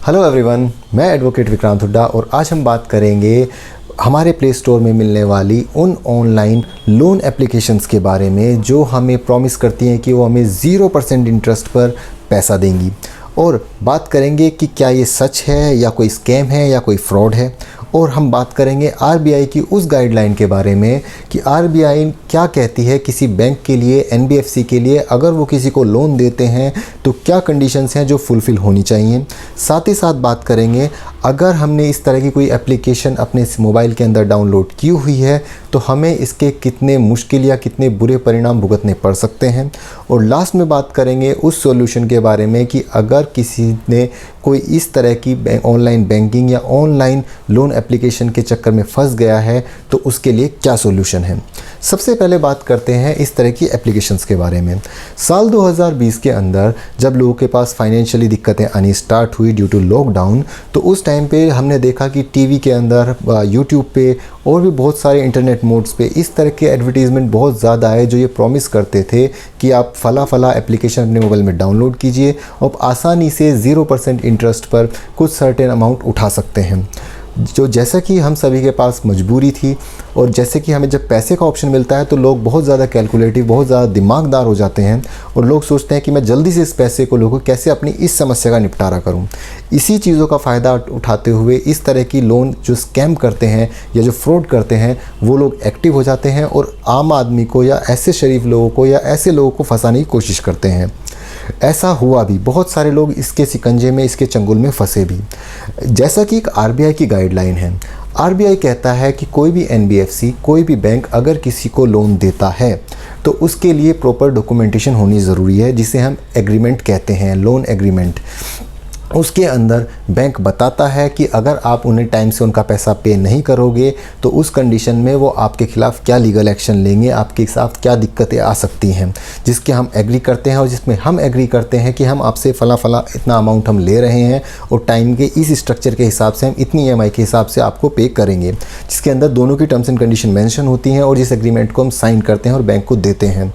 Hello everyone, मैं advocate Vikrant Hooda और आज हम बात करेंगे हमारे प्ले स्टोर में मिलने वाली उन ऑनलाइन लोन एप्लीकेशंस के बारे में जो हमें प्रॉमिस करती हैं कि वो हमें 0% इंटरेस्ट पर पैसा देंगी। और बात करेंगे कि क्या ये सच है या कोई स्कैम है या कोई फ्रॉड है। और हम बात करेंगे आरबीआई की उस गाइडलाइन के बारे में कि आरबीआई क्या कहती है किसी बैंक के लिए, एनबीएफसी के लिए, अगर वो किसी को लोन देते हैं तो क्या कंडीशंस हैं जो फुलफ़िल होनी चाहिए। साथ ही साथ बात करेंगे अगर हमने इस तरह की कोई एप्लीकेशन अपने मोबाइल के अंदर डाउनलोड की हुई है तो हमें इसके कितने मुश्किल या कितने बुरे परिणाम भुगतने पड़ सकते हैं। और लास्ट में बात करेंगे उस सॉल्यूशन के बारे में कि अगर किसी ने कोई इस तरह की ऑनलाइन बैंकिंग या ऑनलाइन लोन एप्लीकेशन के चक्कर में फंस गया है तो उसके लिए क्या सॉल्यूशन है। सबसे पहले बात करते हैं इस तरह की एप्लीकेशंस के बारे में। साल 2020 के अंदर जब लोगों के पास फाइनेंशियली दिक्कतें आनी स्टार्ट हुई ड्यू टू लॉकडाउन, तो उस टाइम पे हमने देखा कि टीवी के अंदर, यूट्यूब पे और भी बहुत सारे इंटरनेट मोड्स पे इस तरह के एडवर्टीज़मेंट बहुत ज़्यादा आए जो ये प्रॉमिस करते थे कि आप फला एप्लीकेशन अपने मोबाइल में डाउनलोड कीजिए और आसानी से 0% इंटरेस्ट पर कुछ सर्टेन अमाउंट उठा सकते हैं। जो जैसा कि हम सभी के पास मजबूरी थी और जैसे कि हमें जब पैसे का ऑप्शन मिलता है तो लोग बहुत ज़्यादा कैलकुलेटिव, बहुत ज़्यादा दिमागदार हो जाते हैं और लोग सोचते हैं कि मैं जल्दी से इस पैसे को लोगों कैसे अपनी इस समस्या का निपटारा करूं। इसी चीज़ों का फ़ायदा उठाते हुए इस तरह की लोन जो स्कैम करते हैं या जो फ्रॉड करते हैं वो लोग एक्टिव हो जाते हैं और आम आदमी को या ऐसे शरीफ लोगों को या ऐसे लोगों को फंसाने की कोशिश करते हैं। ऐसा हुआ भी, बहुत सारे लोग इसके शिकंजे में, इसके चंगुल में फंसे भी। जैसा कि एक आरबीआई की गाइडलाइन है, आरबीआई कहता है कि कोई भी एनबीएफसी, कोई भी बैंक अगर किसी को लोन देता है तो उसके लिए प्रॉपर डॉक्यूमेंटेशन होनी ज़रूरी है जिसे हम एग्रीमेंट कहते हैं, लोन एग्रीमेंट। उसके अंदर बैंक बताता है कि अगर आप उन्हें टाइम से उनका पैसा पे नहीं करोगे तो उस कंडीशन में वो आपके ख़िलाफ़ क्या लीगल एक्शन लेंगे, आपके साथ क्या दिक्कतें आ सकती हैं, जिसके हम एग्री करते हैं और जिसमें हम एग्री करते हैं कि हम आपसे फला इतना अमाउंट हम ले रहे हैं और टाइम के इस स्ट्रक्चर के हिसाब से हम इतनी ईएमआई के हिसाब से आपको पे करेंगे, जिसके अंदर दोनों की टर्म्स एंड कंडीशन मेंशन होती हैं और जिस एग्रीमेंट को हम साइन करते हैं और बैंक को देते हैं।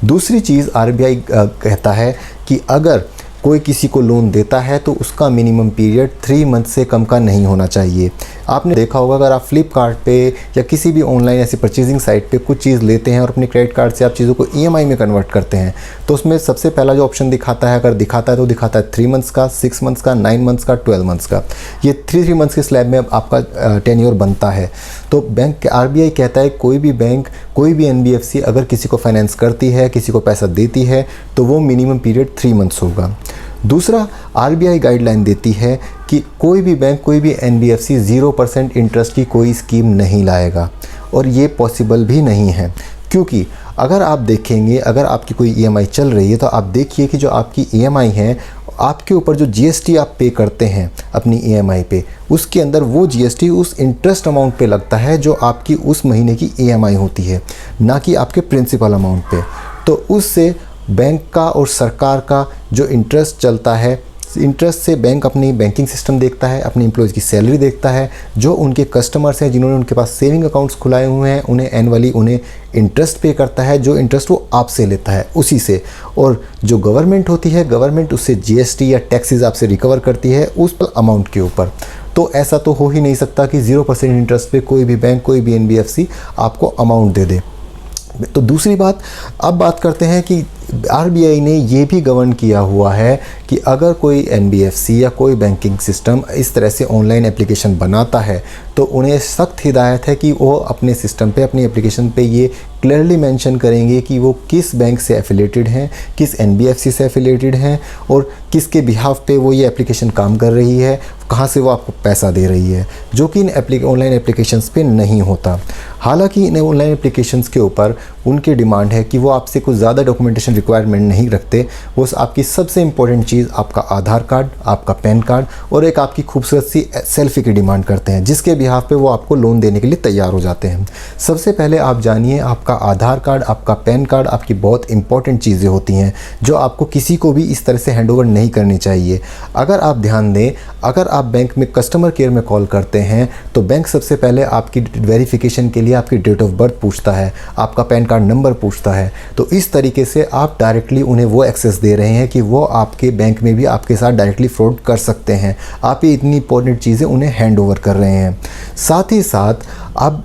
दूसरी चीज़ आरबीआई कहता है कि अगर कोई किसी को लोन देता है तो उसका मिनिमम पीरियड 3 मंथ से कम का नहीं होना चाहिए। आपने देखा होगा अगर आप फ्लिपकार्ट पे या किसी भी ऑनलाइन ऐसी परचेजिंग साइट पे कुछ चीज़ लेते हैं और अपने क्रेडिट कार्ड से आप चीज़ों को ईएमआई में कन्वर्ट करते हैं तो उसमें सबसे पहला जो ऑप्शन दिखाता है, अगर दिखाता है तो दिखाता है 3 मंथ्स का, 6 मंथ्स का, 9 मंथ्स का, 12 मंथ्स का। ये 3 मंथ्स के स्लैब में आपका टेन्योर बनता है। तो बैंक आरबीआई कहता है कोई भी बैंक, कोई भी एनबीएफसी अगर किसी को फाइनेंस करती है, किसी को पैसा देती है तो वो मिनिमम पीरियड 3 मंथ्स होगा। दूसरा, आरबीआई गाइडलाइन देती है कि कोई भी बैंक, कोई भी एनबीएफसी 0% इंटरेस्ट की कोई स्कीम नहीं लाएगा और ये पॉसिबल भी नहीं है, क्योंकि अगर आप देखेंगे, अगर आपकी कोई ईएमआई चल रही है तो आप देखिए कि जो आपकी ईएमआई है, आपके ऊपर जो जीएसटी आप पे करते हैं अपनी ईएमआई पे, उसके अंदर वो जीएसटी उस इंटरेस्ट अमाउंट पे लगता है जो आपकी उस महीने की ईएमआई होती है, ना कि आपके प्रिंसिपल अमाउंट पे। तो उससे बैंक का और सरकार का जो इंटरेस्ट चलता है, इंटरेस्ट से बैंक अपनी बैंकिंग सिस्टम देखता है, अपनी एम्प्लॉयज़ की सैलरी देखता है, जो उनके कस्टमर्स हैं जिन्होंने उनके पास सेविंग अकाउंट्स खुलाए हुए हैं उन्हें एनुअली उन्हें इंटरेस्ट पे करता है, जो इंटरेस्ट वो आपसे लेता है उसी से। और जो गवर्नमेंट होती है, गवर्नमेंट उससे जीएसटी या टैक्सेस आपसे रिकवर करती है उस अमाउंट के ऊपर। तो ऐसा तो हो ही नहीं सकता कि 0% इंटरेस्ट पे कोई भी बैंक, कोई भी एनबीएफसी आपको अमाउंट दे दे। तो दूसरी बात, अब बात करते हैं कि आरबीआई ने ये भी गवर्न किया हुआ है कि अगर कोई एनबीएफसी या कोई बैंकिंग सिस्टम इस तरह से ऑनलाइन एप्लीकेशन बनाता है तो उन्हें सख्त हिदायत है कि वो अपने सिस्टम पे, अपनी एप्लीकेशन पे ये क्लियरली मेंशन करेंगे कि वो किस बैंक से एफिलेटेड हैं, किस एनबीएफसी से एफिलेटेड हैं और किसके बिहाफ पे वो ये एप्लीकेशन काम कर रही है, कहाँ से वो आपको पैसा दे रही है, जो कि इन ऑनलाइन एप्लीकेशंस पे नहीं होता। हालांकि इन ऑनलाइन एप्लीकेशंस के ऊपर उनकी डिमांड है कि वो आपसे कुछ ज़्यादा डॉक्यूमेंटेशन रिक्वायरमेंट नहीं रखते। वो आपकी सबसे इंपॉर्टेंट चीज़ आपका आधार कार्ड, आपका पैन कार्ड और एक आपकी खूबसूरत सी सेल्फी की डिमांड करते हैं, जिसके बिहाफ पे वो आपको लोन देने के लिए तैयार हो जाते हैं। सबसे पहले आप जानिए, आपका आधार कार्ड, आपका पैन कार्ड आपकी बहुत इंपॉर्टेंट चीज़ें होती हैं जो आपको किसी को भी इस तरह से हैंडओवर नहीं करनी चाहिए। अगर आप ध्यान दें, अगर आप बैंक में कस्टमर केयर में कॉल करते हैं तो बैंक सबसे पहले आपकी वेरिफिकेशन के लिए आपकी डेट ऑफ बर्थ पूछता है, आपका पैन कार्ड नंबर पूछता है। तो इस तरीके से आप आप डायरेक्टली उन्हें वो एक्सेस दे रहे हैं कि वो आपके बैंक में भी आपके साथ डायरेक्टली फ्रॉड कर सकते हैं। आप ये इतनी इंपॉर्टेंट चीज़ें उन्हें हैंड ओवर कर रहे हैं। साथ ही साथ आप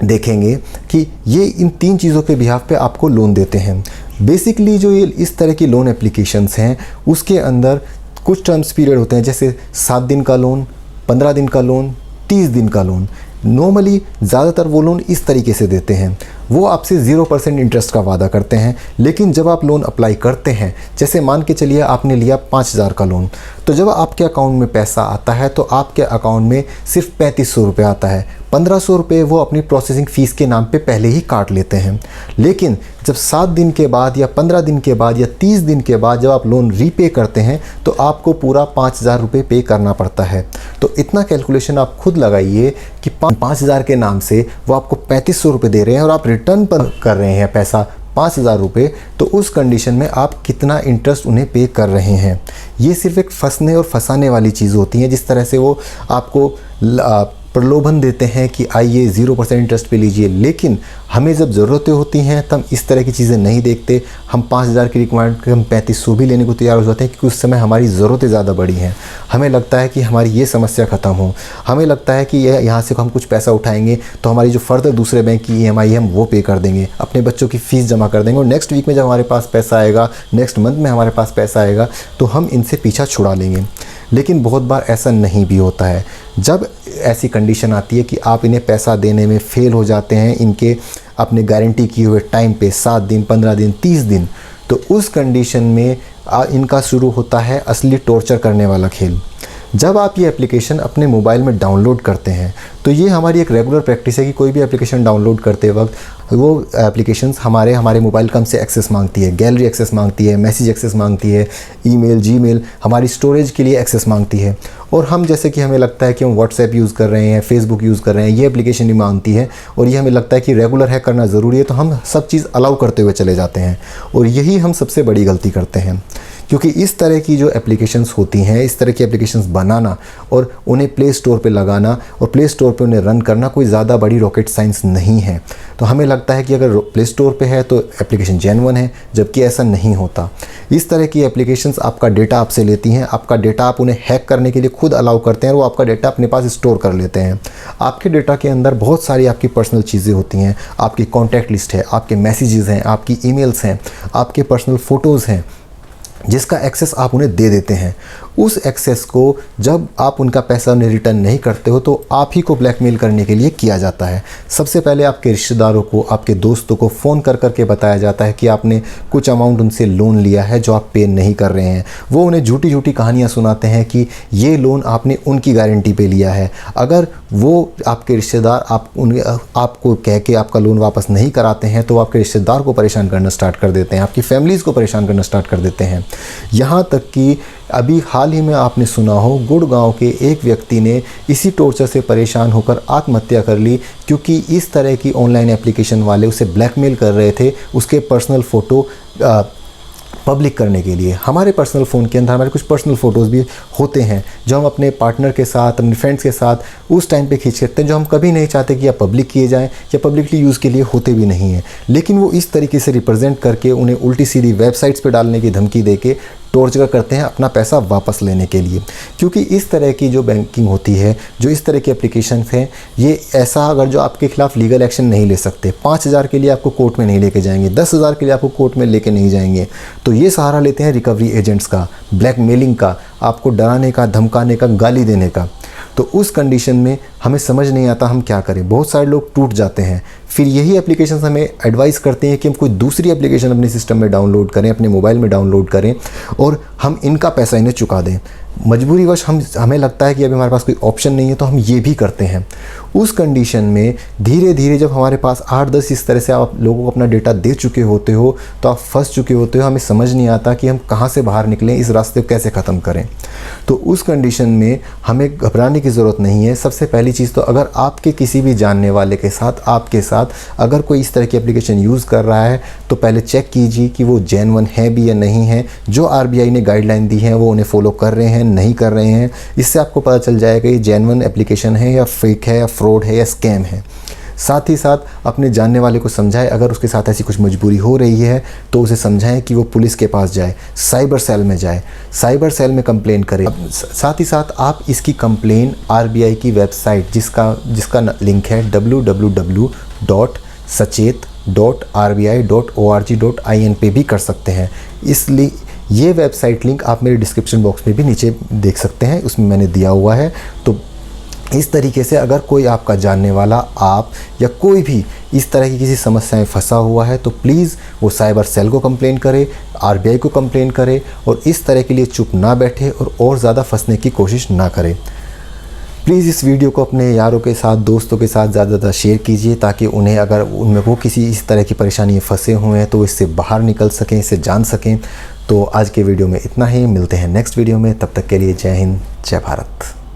देखेंगे कि ये इन 3 चीज़ों के बिहाफ पे आपको लोन देते हैं। बेसिकली जो ये इस तरह की लोन एप्लीकेशंस हैं उसके अंदर कुछ टर्म्स पीरियड होते हैं, जैसे 7 दिन का लोन, 15 दिन का लोन, 30 दिन का लोन। नॉर्मली ज़्यादातर वो लोन इस तरीके से देते हैं, वो आपसे 0% इंटरेस्ट का वादा करते हैं। लेकिन जब आप लोन अप्लाई करते हैं, जैसे मान के चलिए आपने लिया 5,000 का लोन, तो जब आपके अकाउंट में पैसा आता है तो आपके अकाउंट में सिर्फ 3500 रुपये आता है। 1500 रुपये वो अपनी प्रोसेसिंग फ़ीस के नाम पे पहले ही काट लेते हैं। लेकिन जब 7 दिन के बाद या 15 दिन के बाद या 30 दिन के बाद जब आप लोन रीपे करते हैं तो आपको पूरा 5,000 रुपये पे करना पड़ता है। तो इतना कैलकुलेशन आप खुद लगाइए कि 5,000 के नाम से वो आपको 3500 रुपये दे रहे हैं और आप रिटर्न पर कर रहे हैं पैसा 5,000 रुपये, तो उस कंडीशन में आप कितना इंटरेस्ट उन्हें पे कर रहे हैं। ये सिर्फ एक फंसने और फंसाने वाली चीज़ होती है। जिस तरह से वो आपको प्रलोभन देते हैं कि आइए 0% इंटरेस्ट पे लीजिए, लेकिन हमें जब ज़रूरतें होती हैं तब इस तरह की चीज़ें नहीं देखते। हम 5,000 की रिक्वायरमेंट के हम 3500 भी लेने को तैयार हो जाते हैं, क्योंकि उस समय हमारी ज़रूरतें ज़्यादा बड़ी हैं। हमें लगता है कि हमारी ये समस्या ख़त्म हो, हमें लगता है कि यहाँ से हम कुछ पैसा उठाएंगे तो हमारी जो फर्दर दूसरे बैंक की EMI है हम वो पे कर देंगे, अपने बच्चों की फ़ीस जमा कर देंगे और नेक्स्ट वीक में जब हमारे पास पैसा आएगा, नेक्स्ट मंथ में हमारे पास पैसा आएगा तो हम इनसे पीछा छुड़ा लेंगे। लेकिन बहुत बार ऐसा नहीं भी होता है। जब ऐसी कंडीशन आती है कि आप इन्हें पैसा देने में फ़ेल हो जाते हैं इनके अपने गारंटी किए हुए टाइम पे 7 दिन, 15 दिन, 30 दिन, तो उस कंडीशन में इनका शुरू होता है असली टॉर्चर करने वाला खेल। जब आप ये एप्लीकेशन अपने मोबाइल में डाउनलोड करते हैं तो ये हमारी एक रेगुलर प्रैक्टिस है कि कोई भी एप्लीकेशन डाउनलोड करते वक्त वो एप्लीकेशंस हमारे मोबाइल का हमसे एक्सेस मांगती है, गैलरी एक्सेस मांगती है, मैसेज एक्सेस मांगती है, ईमेल, जीमेल, हमारी स्टोरेज के लिए एक्सेस मांगती है। और हम जैसे कि हमें लगता है कि हम व्हाट्सएप यूज़ कर रहे हैं, फेसबुक यूज़ कर रहे हैं, ये एप्लीकेशन ही मांगती है और ये हमें लगता है कि रेगुलर है, करना ज़रूरी है, तो हम सब चीज़ अलाउ करते हुए चले जाते हैं। और यही हम सबसे बड़ी गलती करते हैं, क्योंकि इस तरह की जो एप्लीकेशंस होती हैं, इस तरह की एप्लीकेशंस बनाना और उन्हें प्ले स्टोर पे लगाना और प्ले स्टोर पे उन्हें रन करना कोई ज़्यादा बड़ी रॉकेट साइंस नहीं है। तो हमें लगता है कि अगर प्ले स्टोर पे है तो एप्लीकेशन जेन्युइन है, जबकि ऐसा नहीं होता। इस तरह की एप्लीकेशंस आपका डेटा आपसे लेती हैं, आपका डेटा आप उन्हें हैक करने के लिए खुद अलाउ करते हैं और वो आपका डेटा अपने पास स्टोर कर लेते हैं। आपके डेटा के अंदर बहुत सारी आपकी पर्सनल चीज़ें होती हैं, आपकी कॉन्टैक्ट लिस्ट है, आपके मैसेजेस हैं, आपकी ईमेल्स हैं, आपके पर्सनल फ़ोटोज़ हैं, जिसका एक्सेस आप उन्हें दे देते हैं। उस एक्सेस को जब आप उनका पैसा उन्हें रिटर्न नहीं करते हो तो आप ही को ब्लैकमेल करने के लिए किया जाता है। सबसे पहले आपके रिश्तेदारों को, आपके दोस्तों को फ़ोन कर करके बताया जाता है कि आपने कुछ अमाउंट उनसे लोन लिया है जो आप पे नहीं कर रहे हैं। वो उन्हें झूठी झूठी कहानियाँ सुनाते हैं कि ये लोन आपने उनकी गारंटी पे लिया है। अगर वो आपके रिश्तेदार आपको कह के आपका लोन वापस नहीं कराते हैं तो वो आपके रिश्तेदार को परेशान करना स्टार्ट कर देते हैं, आपकी फैमिलीज़ को परेशान करना स्टार्ट कर देते हैं। यहाँ तक कि अभी हाल ही में आपने सुना हो, गुड़गांव के एक व्यक्ति ने इसी टॉर्चर से परेशान होकर आत्महत्या कर ली, क्योंकि इस तरह की ऑनलाइन एप्लीकेशन वाले उसे ब्लैकमेल कर रहे थे उसके पर्सनल फ़ोटो पब्लिक करने के लिए। हमारे पर्सनल फ़ोन के अंदर हमारे कुछ पर्सनल फ़ोटोज़ भी होते हैं जो हम अपने पार्टनर के साथ, अपने फ्रेंड्स के साथ उस टाइम पे खींच सकते हैं, जो हम कभी नहीं चाहते कि या पब्लिक किए जाएं या पब्लिकली यूज़ के लिए होते भी नहीं हैं। लेकिन वो इस तरीके से रिप्रेजेंट करके उन्हें उल्टी सीधी वेबसाइट्स पे डालने की धमकी देके टॉर्चर करते हैं अपना पैसा वापस लेने के लिए। क्योंकि इस तरह की जो बैंकिंग होती है, जो इस तरह की एप्लीकेशन हैं, ये ऐसा अगर जो आपके खिलाफ लीगल एक्शन नहीं ले सकते, 5,000 के लिए आपको कोर्ट में नहीं लेके जाएंगे, 10,000 के लिए आपको कोर्ट में लेके नहीं जाएंगे, तो ये सहारा लेते हैं रिकवरी एजेंट्स का, ब्लैकमेलिंग का, आपको डराने का, धमकाने का, गाली देने का। तो उस कंडीशन में हमें समझ नहीं आता हम क्या करें। बहुत सारे लोग टूट जाते हैं। फिर यही एप्लीकेशन हमें एडवाइस करते हैं कि हम कोई दूसरी एप्लीकेशन अपने सिस्टम में डाउनलोड करें, अपने मोबाइल में डाउनलोड करें और हम इनका पैसा इन्हें चुका दें। मजबूरीवश हमें लगता है कि अभी हमारे पास कोई ऑप्शन नहीं है तो हम ये भी करते हैं। उस कंडीशन में धीरे धीरे जब हमारे पास 8-10 इस तरह से आप लोगों को अपना डेटा दे चुके होते हो तो आप फंस चुके होते हो। हमें समझ नहीं आता कि हम कहाँ से बाहर निकलें, इस रास्ते को कैसे ख़त्म करें। तो उस कंडीशन में हमें घबराने की ज़रूरत नहीं है। सबसे पहली चीज़ तो अगर आपके किसी भी जानने वाले के साथ, आपके साथ अगर कोई इस तरह की एप्लीकेशन यूज़ कर रहा है तो पहले चेक कीजिए कि वो जेन्युइन है भी या नहीं है। जो RBI ने गाइडलाइन दी है वो उन्हें फॉलो कर रहे हैं, नहीं कर रहे हैं। इससे आपको पता चल जाएगा ये जेन्युइन एप्लीकेशन है या फेक है या फ्रॉड है या स्कैम है। साथ ही साथ अपने जानने वाले को समझाएं, अगर उसके साथ ऐसी कुछ मजबूरी हो रही है तो उसे समझाएं कि वो पुलिस के पास जाए, साइबर सेल में जाए, साइबर सेल में कंप्लेन करे। साथ ही साथ आप इसकी कंप्लेन आरबीआई की वेबसाइट जिसका लिंक है www.sachet.rbi.org.in पे भी कर सकते हैं। इसलिए ये वेबसाइट लिंक आप मेरे डिस्क्रिप्शन बॉक्स में भी नीचे देख सकते हैं, उसमें मैंने दिया हुआ है। तो इस तरीके से अगर कोई आपका जानने वाला, आप या कोई भी इस तरह की किसी समस्या में फंसा हुआ है तो प्लीज़ वो साइबर सेल को कंप्लेन करे, आरबीआई को कंप्लेन करे और इस तरह के लिए चुप ना बैठे और ज़्यादा फंसने की कोशिश ना करे। प्लीज़ इस वीडियो को अपने यारों के साथ, दोस्तों के साथ ज़्यादा शेयर कीजिए ताकि उन्हें, अगर उनमें वो किसी इस तरह की परेशानी में फंसे हुए हैं तो इससे बाहर निकल सकें, इससे जान सकें। तो आज के वीडियो में इतना ही, मिलते हैं नेक्स्ट वीडियो में, तब तक के लिए जय हिंद, जय भारत।